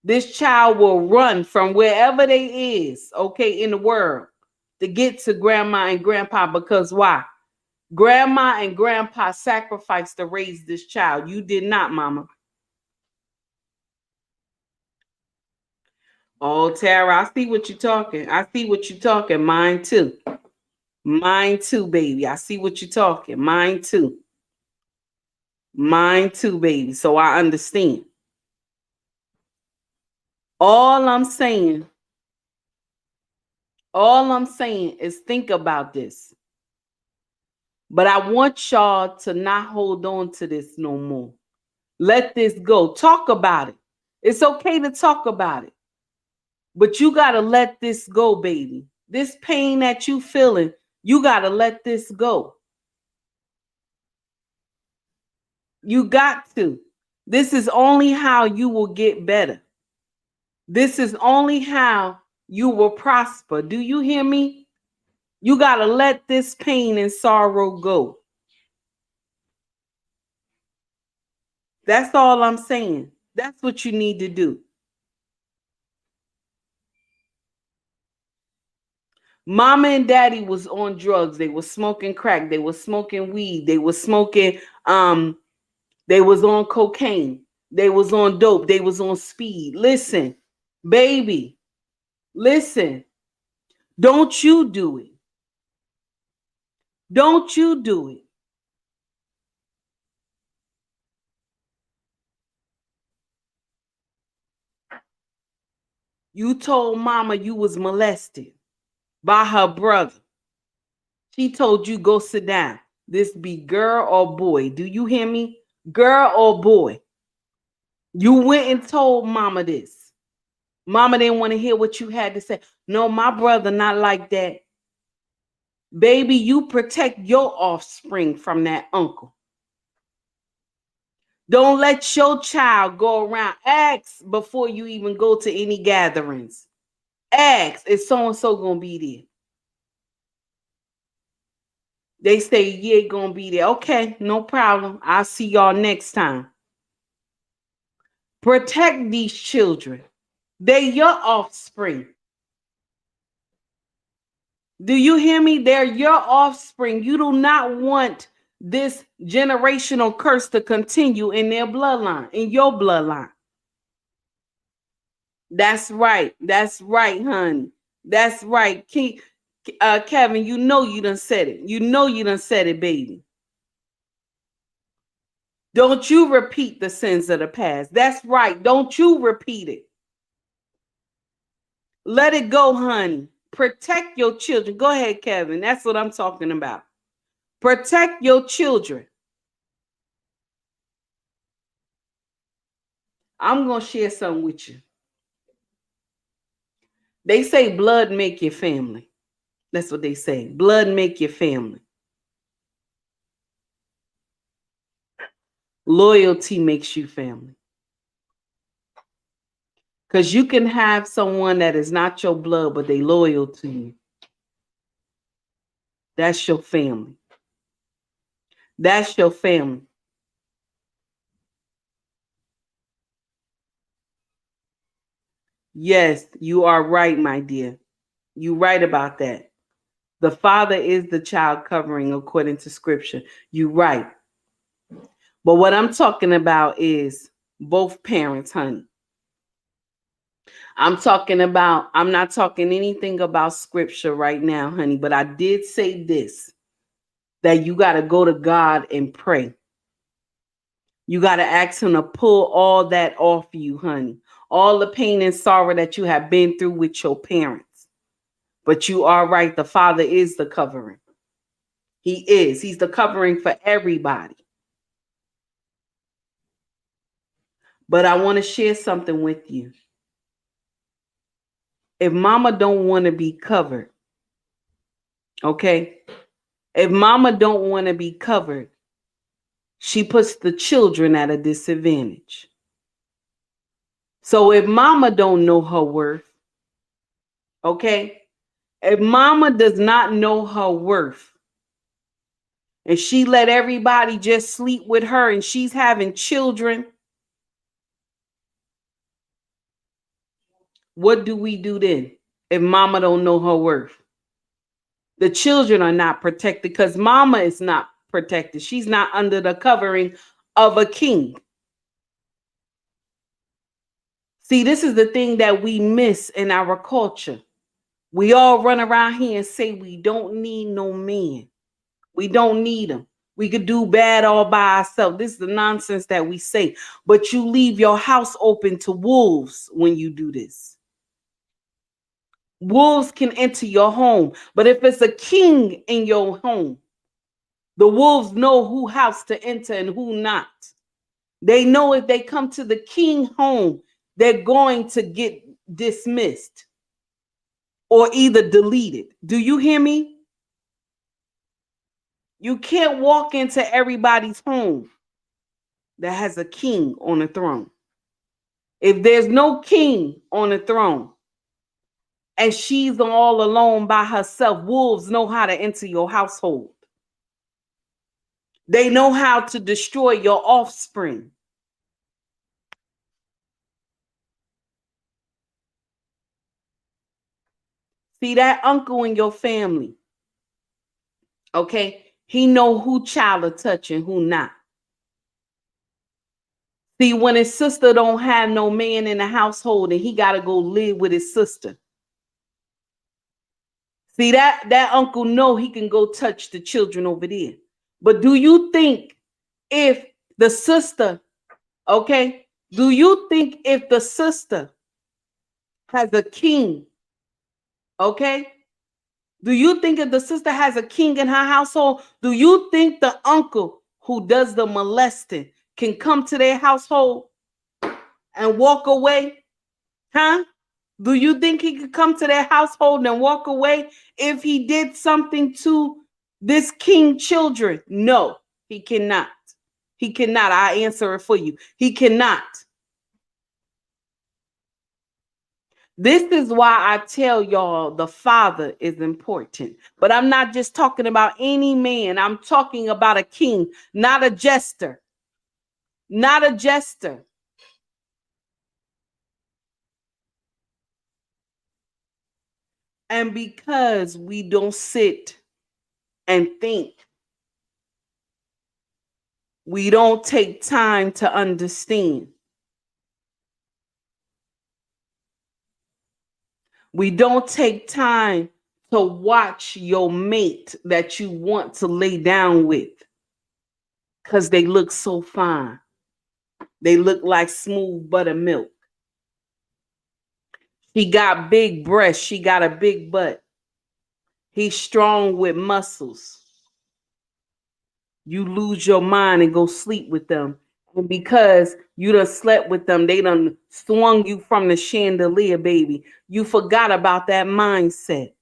This child will run from wherever they is, okay, in the world to get to grandma and grandpa, because why? Grandma and grandpa sacrificed to raise this child. You did not, mama. Oh, Tara, I see what you're talking. I see what you're talking. Mine too. Mine too, baby. I see what you're talking. Mine too. Mine too, baby. So I understand. All I'm saying is think about this. But I want y'all to not hold on to this no more. Let this go. Talk about it. It's okay to talk about it. But you got to let this go, baby. This pain that you feeling, you got to let this go. You got to. This is only how you will get better. This is only how you will prosper. Do you hear me? You got to let this pain and sorrow go. That's all I'm saying. That's what you need to do. Mama and daddy was on drugs. They were smoking crack. They were smoking weed. They were smoking, they was on cocaine. They was on dope. They was on speed. Listen, baby, listen. Don't you do it. Don't you do it. You told mama you was molested by her brother. She told you go sit down. This be girl or boy. Do you hear me? Girl or boy. You went and told mama this. Mama didn't want to hear what you had to say. No, my brother not like that. Baby, you protect your offspring from that uncle. Don't let your child go around. Ask before you even go to any gatherings. Ask, is so-and-so going to be there? They say, yeah, going to be there. Okay, no problem. I'll see y'all next time. Protect these children. They're your offspring. Do you hear me? They're your offspring. You do not want this generational curse to continue in their bloodline, in your bloodline. That's right. That's right, honey. That's right. Kevin, you know you done said it. You know you done said it, baby. Don't you repeat the sins of the past. That's right. Don't you repeat it. Let it go, honey. Protect your children. Go ahead, Kevin. That's what I'm talking about. Protect your children. I'm going to share something with you. They say blood make your family. That's what they say. Blood make your family. Loyalty makes you family. Because you can have someone that is not your blood, but they loyal to you. That's your family. That's your family. Yes, you are right, my dear. You're right about that. The father is the child covering according to scripture. You're right. But what I'm talking about is both parents, honey. I'm not talking anything about scripture right now, honey, but I did say this, that you got to go to God and pray. You got to ask him to pull all that off you, honey. All the pain and sorrow that you have been through with your parents. But you are right. The father is the covering. He is. He's the covering for everybody. But I want to share something with you. If mama don't want to be covered, okay? If mama don't want to be covered, she puts the children at a disadvantage. So if mama don't know her worth, okay? If mama does not know her worth, and she let everybody just sleep with her and she's having children, what do we do then if mama don't know her worth? The children are not protected because mama is not protected. She's not under the covering of a king. See, this is the thing that we miss in our culture. We all run around here and say we don't need no man. We don't need them. We could do bad all by ourselves. This is the nonsense that we say. But you leave your house open to wolves when you do this. Wolves can enter your home. But if it's a king in your home, the wolves know who house to enter and who not. They know if they come to the king home, they're going to get dismissed or either deleted. Do you hear me? You can't walk into everybody's home that has a king on the throne. If there's no king on the throne and she's all alone by herself, wolves know how to enter your household. They know how to destroy your offspring. See, that uncle in your family, okay, he know who child to touch and who not. See, when his sister don't have no man in the household and he got to go live with his sister. See, that uncle know he can go touch the children over there. But do you think if the sister, okay, do you think if the sister has a king, okay, do you think if the sister has a king in her household, do you think the uncle who does the molesting can come to their household and walk away? Huh? Do you think he could come to their household and walk away if he did something to this king children? No, he cannot. He cannot. I answer it for you. He cannot. This is why I tell y'all the father is important. But I'm not just talking about any man. I'm talking about a king, not a jester. Not a jester. And because we don't sit and think, we don't take time to understand. We don't take time to watch your mate that you want to lay down with. because they look so fine. They look like smooth buttermilk. She got big breasts. She got a big butt. He's strong with muscles. You lose your mind and go sleep with them. And because you done slept with them, they done swung you from the chandelier, baby. You forgot about that mindset.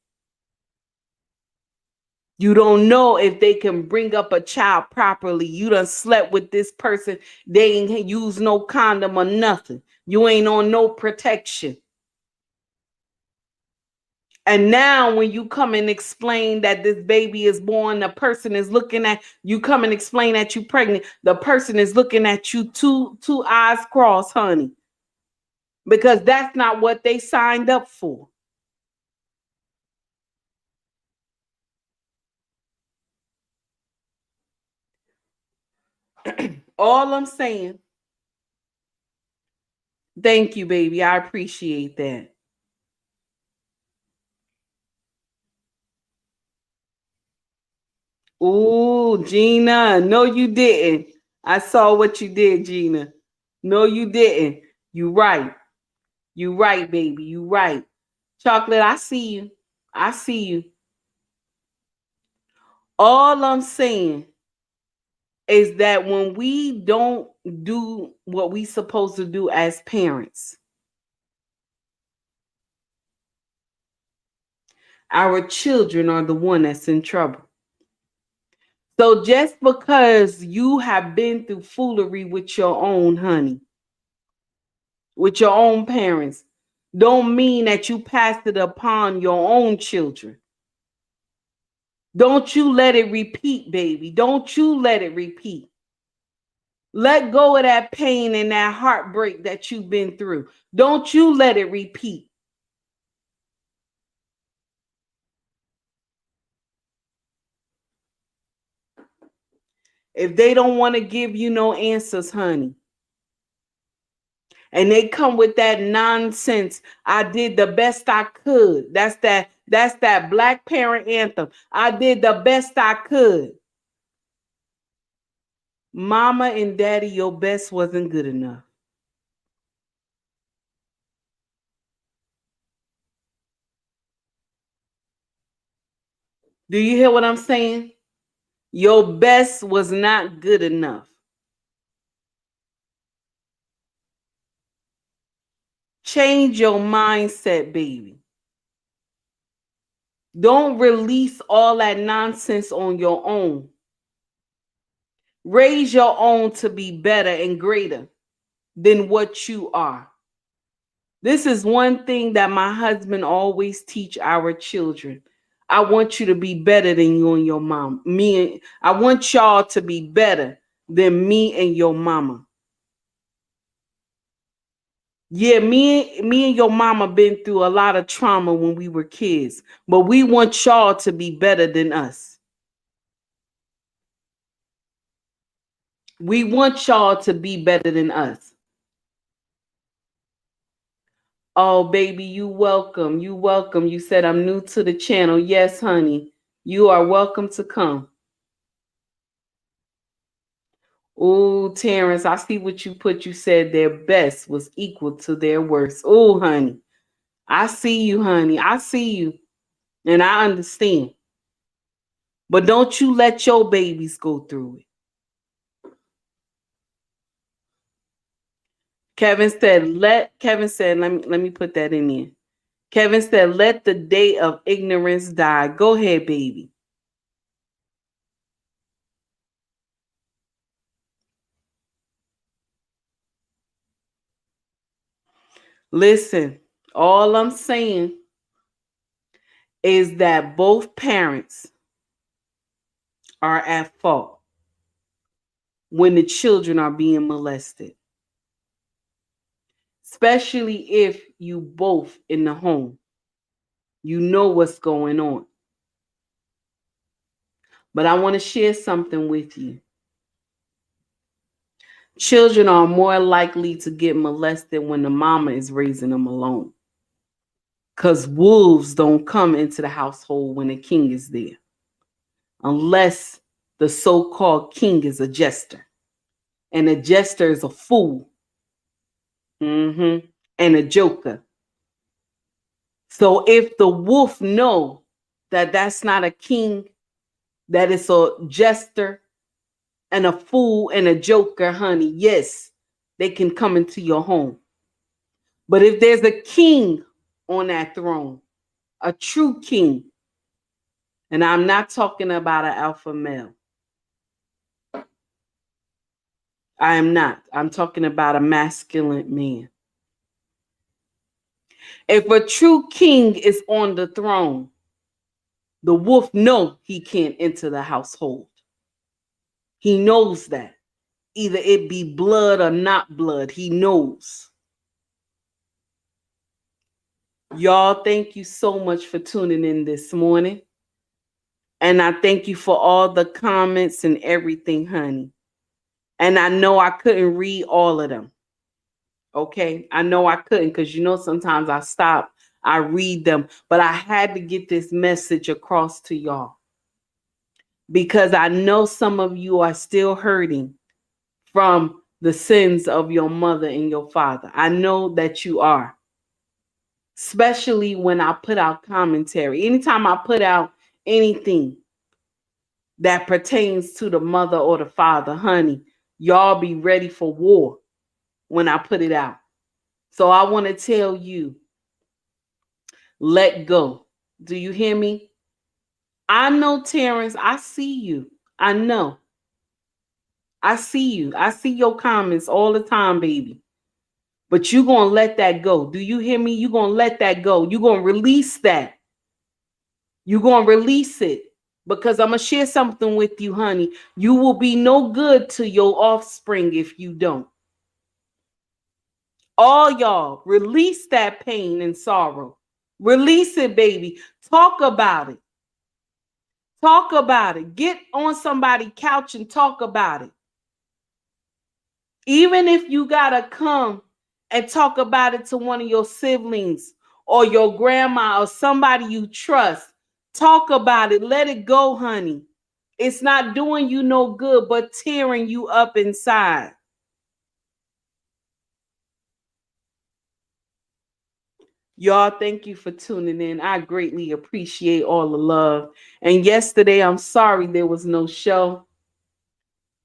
You don't know if they can bring up a child properly. You done slept with this person. They ain't use no condom or nothing. You ain't on no protection. And now when you come and explain that this baby is born, the person is looking at you, come and explain that you pregnant. The person is looking at you two eyes crossed, honey. Because that's not what they signed up for. All I'm saying, thank you, baby. I appreciate that. Ooh, Gina. No, you didn't. I saw what you did, Gina. No, you didn't. You right. You right, baby. You right. Chocolate, I see you. I see you. All I'm saying is that when we don't do what we supposed to do as parents, our children are the one that's in trouble. So just because you have been through foolery with your own honey, with your own parents, don't mean that you passed it upon your own children. Don't you let it repeat, baby. Don't you let it repeat. Let go of that pain and that heartbreak that you've been through. Don't you let it repeat. If they don't want to give you no answers, honey, and they come with that nonsense, I did the best I could. That's that black parent anthem. I did the best I could. Mama and daddy, your best wasn't good enough. Do you hear what I'm saying? Your best was not good enough. Change your mindset, baby. Don't release all that nonsense on your own. Raise your own to be better and greater than what you are. This is one thing that my husband always teach our children. I want you to be better than you and your mom. I want y'all to be better than me and your mama. Yeah, me and your mama been through a lot of trauma when we were kids, but we want y'all to be better than us. We want y'all to be better than us. Oh, baby, you welcome. You welcome. You said I'm new to the channel. Yes, honey. You are welcome to come. Oh, Terrence, I see what you put. You said their best was equal to their worst. Oh, honey. I see you, honey. I see you. And I understand. But don't you let your babies go through it. Kevin said, let me put that in there. Kevin said, let the day of ignorance die. Go ahead, baby. Listen, all I'm saying is that both parents are at fault when the children are being molested, especially if you both in the home. You know what's going on. But I want to share something with you. Children are more likely to get molested when the mama is raising them alone. Because wolves don't come into the household when the king is there. Unless the so-called king is a jester. And a jester is a fool. And a joker. So if the wolf know that that's not a king, that it's a jester and a fool and a joker, honey, yes, they can come into your home. But if there's a king on that throne, a true king, and I'm not talking about an alpha male. I am not. I'm talking about a masculine man. If a true king is on the throne, the wolf knows he can't enter the household. He knows that. Either it be blood or not blood. He knows. Y'all, thank you so much for tuning in this morning. And I thank you for all the comments and everything, honey. And I know I couldn't read all of them. Okay? I know I couldn't because, sometimes I stop, I read them. But I had to get this message across to y'all. Because I know some of you are still hurting from the sins of your mother and your father. I know that you are. Especially when I put out commentary. Anytime I put out anything that pertains to the mother or the father, honey, y'all be ready for war when I put it out. So I want to tell you, let go. Do you hear me? I know, Terrence, I see you. I know. I see you. I see your comments all the time, baby. But you're going to let that go. Do you hear me? You're going to let that go. You're going to release that. You're going to release it. Because I'm going to share something with you, honey. You will be no good to your offspring if you don't. All y'all, release that pain and sorrow. Release it, baby. Talk about it. Talk about it. Get on somebody's couch and talk about it. Even if you got to come and talk about it to one of your siblings or your grandma or somebody you trust, talk about it. Let it go, honey. It's not doing you no good, but tearing you up inside. Y'all, thank you for tuning in. I greatly appreciate all the love. And yesterday, I'm sorry there was no show.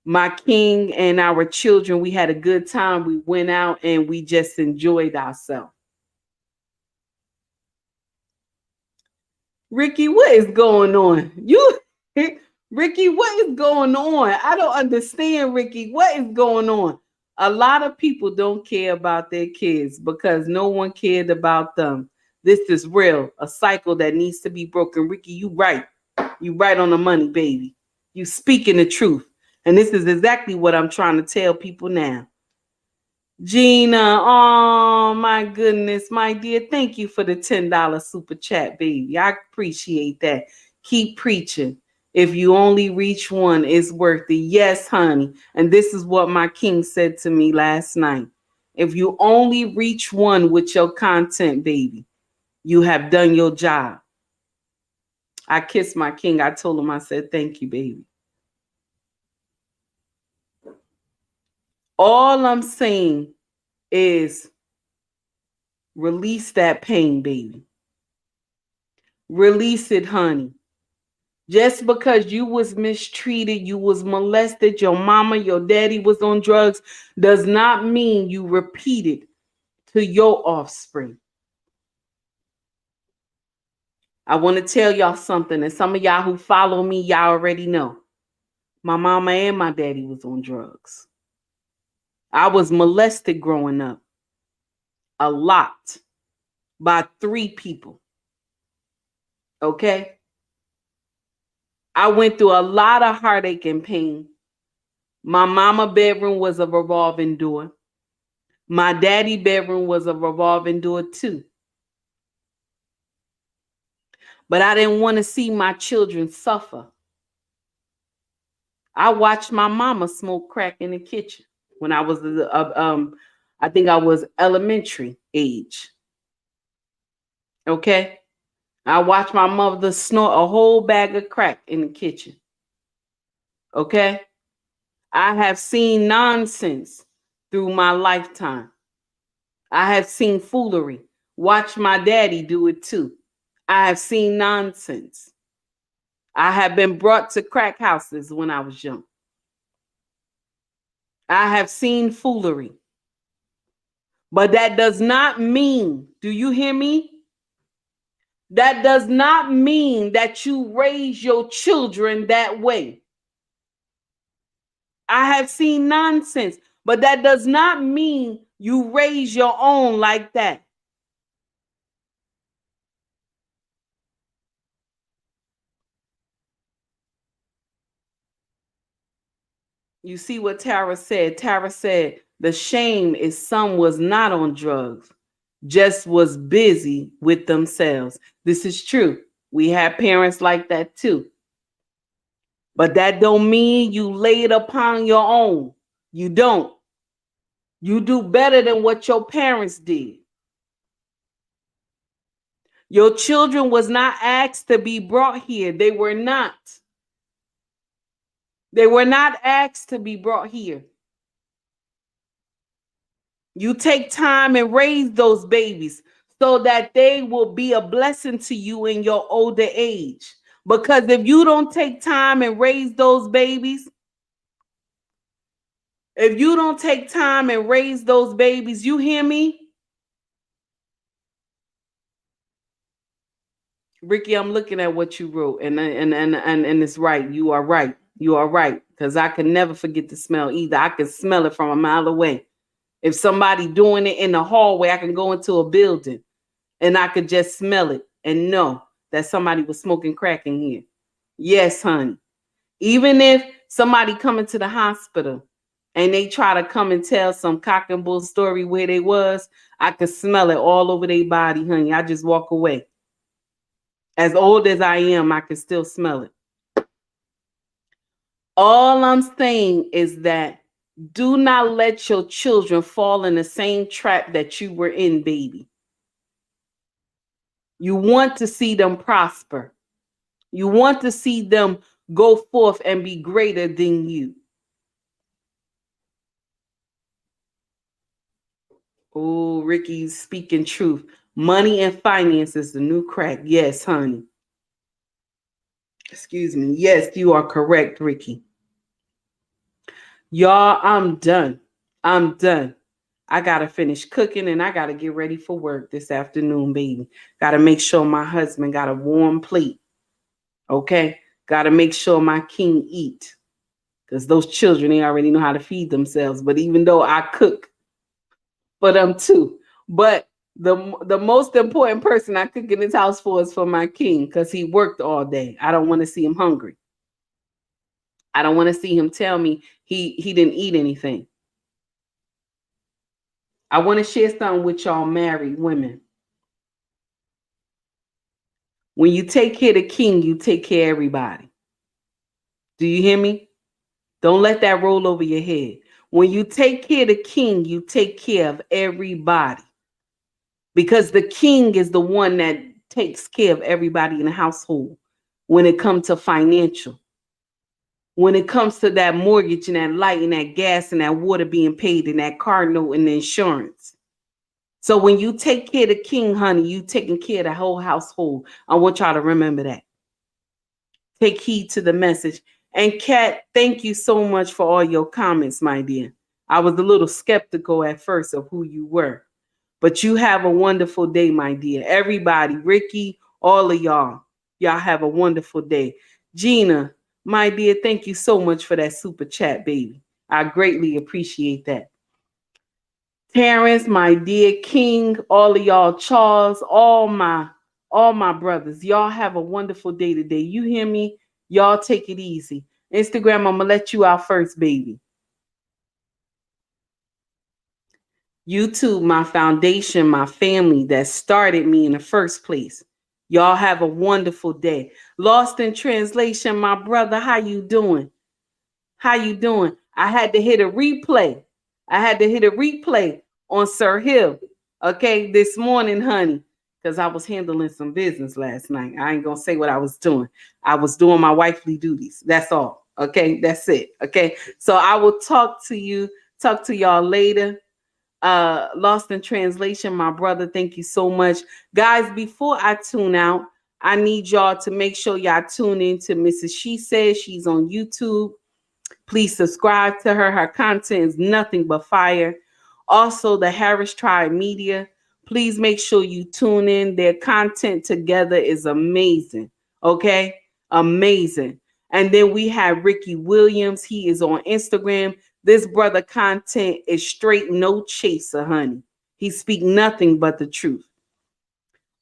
My king and our children, we had a good time. We went out and we just enjoyed ourselves. Ricky, what is going on? Ricky, what is going on? I don't understand, Ricky. What is going on? A lot of people don't care about their kids because no one cared about them. This is real, a cycle that needs to be broken. Ricky, you right. You right on the money, baby. You speaking the truth. And this is exactly what I'm trying to tell people now. Gina, oh my goodness, my dear. Thank you for the $10 super chat, baby. I appreciate that. Keep preaching. If you only reach one, it's worth it. Yes, honey. And this is what my king said to me last night. If you only reach one with your content, baby, you have done your job. I kissed my king. I told him, I said, thank you, baby. All I'm saying is release that pain, baby. Release it, honey. Just because you was mistreated, you was molested, your mama, your daddy was on drugs, does not mean you repeat it to your offspring. I want to tell y'all something, and some of y'all who follow me, y'all already know. My mama and my daddy was on drugs. I was molested growing up. A lot. By 3 people. Okay? I went through a lot of heartache and pain. My mama bedroom was a revolving door. My daddy bedroom was a revolving door too. But I didn't want to see my children suffer. I watched my mama smoke crack in the kitchen when I was, I think I was elementary age. Okay? I watched my mother snort a whole bag of crack in the kitchen. Okay? I have seen nonsense through my lifetime. I have seen foolery. Watch my daddy do it too. I have seen nonsense. I have been brought to crack houses when I was young. I have seen foolery. But that does not mean, do you hear me? That does not mean that you raise your children that way. I have seen nonsense, but that does not mean you raise your own like that. You see what Tara said? Tara said the shame is some was not on drugs, just was busy with themselves. This is true. We have parents like that too. But that don't mean you lay it upon your own. You don't. You do better than what your parents did. Your children was not asked to be brought here. They were not. They were not asked to be brought here. You take time and raise those babies so that they will be a blessing to you in your older age. Because if you don't take time and raise those babies, if you don't take time and raise those babies, you hear me? Ricky, I'm looking at what you wrote, and it's right. You are right. You are right. Because I can never forget the smell either. I can smell it from a mile away. If somebody doing it in the hallway, I can go into a building and I could just smell it and know that somebody was smoking crack in here. Yes, honey. Even if somebody coming to the hospital and they try to come and tell some cock and bull story where they was, I could smell it all over their body, honey. I just walk away. As old as I am, I can still smell it. All I'm saying is that do not let your children fall in the same trap that you were in, baby. You want to see them prosper. You want to see them go forth and be greater than you. Oh, Ricky's speaking truth. Money and finance is the new crack. Yes, honey. Excuse me. Yes, you are correct, Ricky. Y'all, I'm done. I'm done. I got to finish cooking and I got to get ready for work this afternoon, baby. Got to make sure my husband got a warm plate. Okay? Got to make sure my king eat. Because those children, they already know how to feed themselves. But even though I cook for them too. But the most important person I cook in this house for is for my king. Because he worked all day. I don't want to see him hungry. I don't want to see him tell me he didn't eat anything. I want to share something with y'all married women. When you take care of the king, you take care of everybody. Do you hear me? Don't let that roll over your head. When you take care of the king, you take care of everybody. Because the king is the one that takes care of everybody in the household when it comes to financial. When it comes to that mortgage and that light and that gas and that water being paid and that car note and the insurance. So when you take care of the king, honey, you taking care of the whole household. I want y'all to remember that. Take heed to the message. And Kat, thank you so much for all your comments, my dear. I was a little skeptical at first of who you were. But you have a wonderful day, my dear. Everybody, Ricky, all of y'all have a wonderful day. Gina, my dear, thank you so much for that super chat, baby. I greatly appreciate that. Terrence, my dear King, all of y'all, Charles, all my brothers, y'all have a wonderful day today. You hear me? Y'all take it easy. Instagram, I'm gonna let you out first, baby. YouTube, my foundation, my family that started me in the first place. Y'all have a wonderful day. Lost in translation, my brother, how you doing? How you doing? I had to hit a replay. On Sir Hill, okay, this morning, honey, because I was handling some business last night. I ain't gonna say what I was doing. I was doing my wifely duties. That's all. Okay, that's it. Okay, so I will talk to y'all later. Lost in translation, my brother, thank you so much. Guys, before I tune out, I need y'all to make sure y'all tune in to Mrs. She Says. She's on YouTube. Please subscribe to her. Her content is nothing but fire. Also, the Harris Tribe Media. Please make sure you tune in. Their content together is amazing. Okay? Amazing. And then we have Ricky Williams. He is on Instagram. This brother content is straight no chaser, honey. He speak nothing but the truth.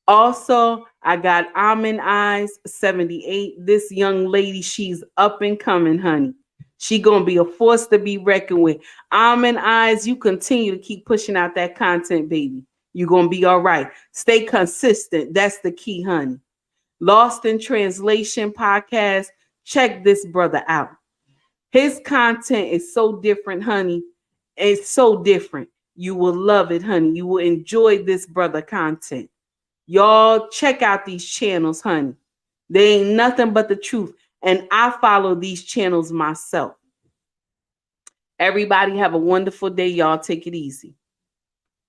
Also, I got Almond Eyes 78. This young lady, she's up and coming, honey. She gonna be a force to be reckoned with. Almond Eyes, you continue to keep pushing out that content, baby. You're gonna be all right. Stay consistent. That's the key, honey. Lost in Translation podcast. Check this brother out. His content is so different, honey. It's so different. You will love it, honey. You will enjoy this brother content. Y'all check out these channels, honey. They ain't nothing but the truth. And I follow these channels myself. Everybody have a wonderful day. Y'all take it easy.